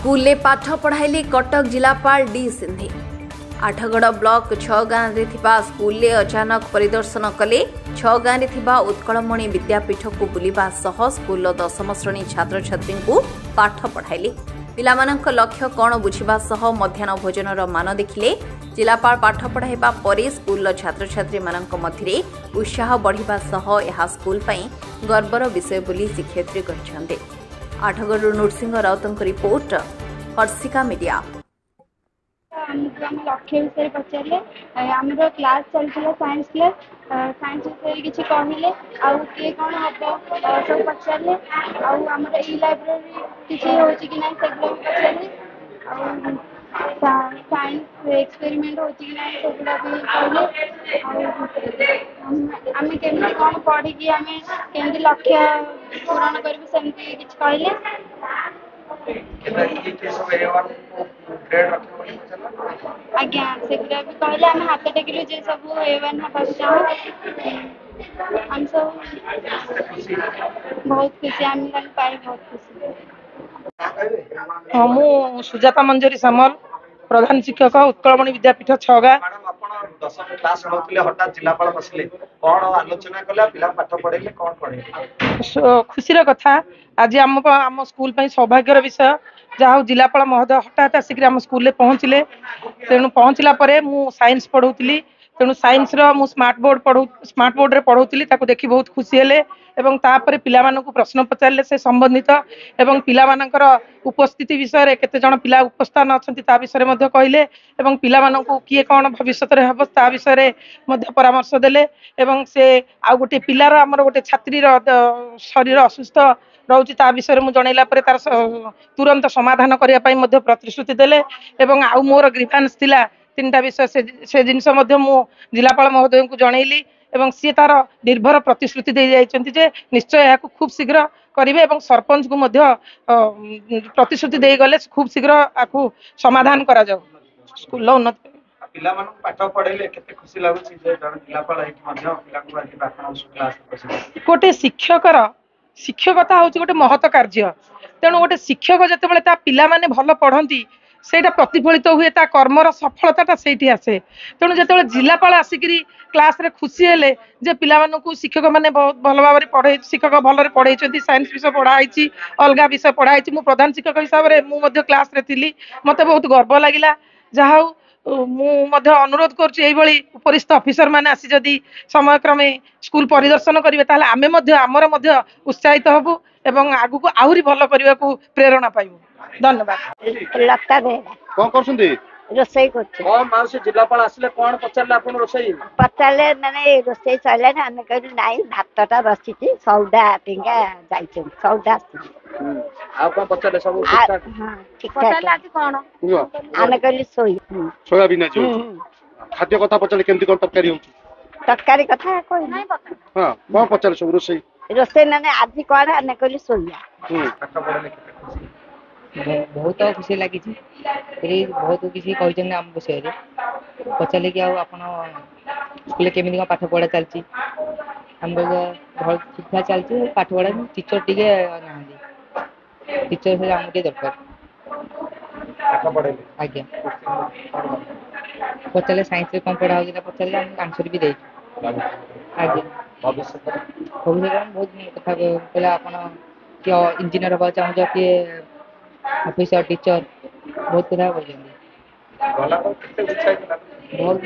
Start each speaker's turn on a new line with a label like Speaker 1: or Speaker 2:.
Speaker 1: School पाठ पढ़ाइले कटक जिलापाल D Shinde. Athgarh block 6 गाँव स्कूल अचानक परिदर्शन कले। 6 गाँव उत्कलमणि विद्यापीठ को बुलवा सह स्कूल 10म श्रेणी छात्र छात्री को पाठ पढ़ाइले। पिलामानंक लक्ष्य कौन बुझिबा सह मध्याह्न भोजनर मान देखिले। जिलापाल पाठ पढ़ाइबा परे स्कूल छात्र छात्री मानक मध्य उत्साह बढ़िबा सह यह स्कूल पई गर्वर विषय बोली शिक्षयित्री कहछन्ते। आठगड़ नृसिंह राउतंक रिपोर्ट, हर्षिका मीडिया।
Speaker 2: लक्ष्य विषय पचारे आम क्लास चलता साइंस क्लास साइंस विषय किसी कहले किए कौन हम सब पचारे आम ई लाइब्रेरी किसी हो कि ना से पचारे साइंस एक्सपेरिमेंट हो कि ना सेगुड़ा भी कहले आम केमी कौन पढ़ी आम केमी लक्ष्य पूरण करूँ सेमती किसी कहले। आज्ञा से कहले आम हाथ टेकिलु जे सब एवन हाँ चाहूँ आम सब बहुत खुशी आम पाई बहुत खुशी।
Speaker 3: मु सुजाता मंजरी सामल, प्रधान शिक्षक, उत्कलमणि विद्यापीठ 6 गाँ।
Speaker 4: दशम क्लास नौथिले हठात जिलापाल बसिले कौन आलोचना कला पिला पाठ पढ़ेले कौन पढ़े
Speaker 3: खुशीर कथा आज आम स्कूल सौभाग्यर विषय जहाँ जिलापाल महोदय हठात आसिक आम स्कूल पहुँचले। तेणु पहुँचला परे मु साइंस पढ़ाऊली। तेणु साइंस मु स्मार्ट बोर्ड रे पढ़ाऊली। ताको देखि बहुत खुशी हेले एवं तापर पिलामानंकु प्रश्न पचारे से संबंधित एवं पिलामानंकर उपस्थिति विषय रे केते जण पिला उपस्थान अछंती ता विषय रे कहले एवं पिलामानंकु किए कौन भविष्य रे हबो ता विषय रे परामर्श देले एवं से आ गोटे पिलार आमर गोटे छात्रीर शरीर असुस्थ रोची ता विषय में जनइला तार तुरंत समाधान करने प्रतिश्रुति देले एवं आउ मोर ग्रीभांस थिला 3टा विषय से जिनस मु जिलापाल महोदय को जनइली एवं सी तार निर्भर प्रतिश्रुति दे जाइछन्ति जे निश्चय या खूब शीघ्र करेंगे एवं सरपंच को प्रतिश्रुति दे गले खूब शीघ्र आपको समाधान करा जाऊ स्कूल उन्नति
Speaker 4: पाठ पढ़ेले केते खुशी लागुछि जे जण जिलापाल एठी मध्य पिला को आज प्रार्थना क्लास बसिले।
Speaker 3: गोटे शिक्षकता हूँ गोटे महत कार्य। तेणु गोटे शिक्षक जिते ता पिला माने भल पढ़ती सेटा प्रतिफलित हुए ता कर्मर सफलता से आसे। तेणु जो जिलापाल आसिक क्लास रे खुशी हेले जे पिला मानकु शिक्षक माने बहुत भल भाव पढ़े शिक्षक भल पढ़ाई साइंस विषय पढ़ाई अलग विषय पढ़ाई मु प्रधान शिक्षक हिसाब से मुझे क्लास रे थी मत बहुत गर्व लगिला। जहा मुझे अनुरोध करी उपरिस्थ अफिसर मैंने आसी जदि समय क्रमे स्कूल परिदर्शन करेंगे ताहले आमे आमर उत्साहित हबु एवं आगु को आहरी भल करने को प्रेरणा पाइबु। धन्यवाद।
Speaker 2: लता दे
Speaker 4: कौन करछुंदी
Speaker 2: रोसई करछ
Speaker 4: कौन माउसी जिलापाल आसिले कौन पचारले आपन रोसई
Speaker 2: पचारले माने रोसई चले ना हम कहली नाही भातटा बसिछि सौदा टिंगा जाइछन सौदा
Speaker 4: आ कौन पचारले सब ठीक ठाक
Speaker 2: हां ठीक ठाक पचारले आज कोन आने कहली
Speaker 4: सोयाबीन आज खाद्य कथा पचारले केमती कोन तरकारी होउ
Speaker 2: तरकारी कथा कोई नाही पता हां
Speaker 4: कौन पचारले सब
Speaker 2: रोसई माने आज कोन आने कहली सोया
Speaker 4: पाठ पढ़ले
Speaker 5: बहुत खुशी लगी बहुत किसी कहते आम विषय पचारे कि स्कूल केमी कौन पाठ पढ़ा चलती आम भल ठीक ठाक चलती पाठ पढ़ा टीचर टे ना टीचर से आम दरकार आज्ञा पचारे साइंस कौन पढ़ा हो पचारे आंसर भी दे आज्ञा भविष्य बहुत कथा कहला आप इंजीनियर हवा चाहूँ किए ऑफिसर टीचर बहुत कथा बहुत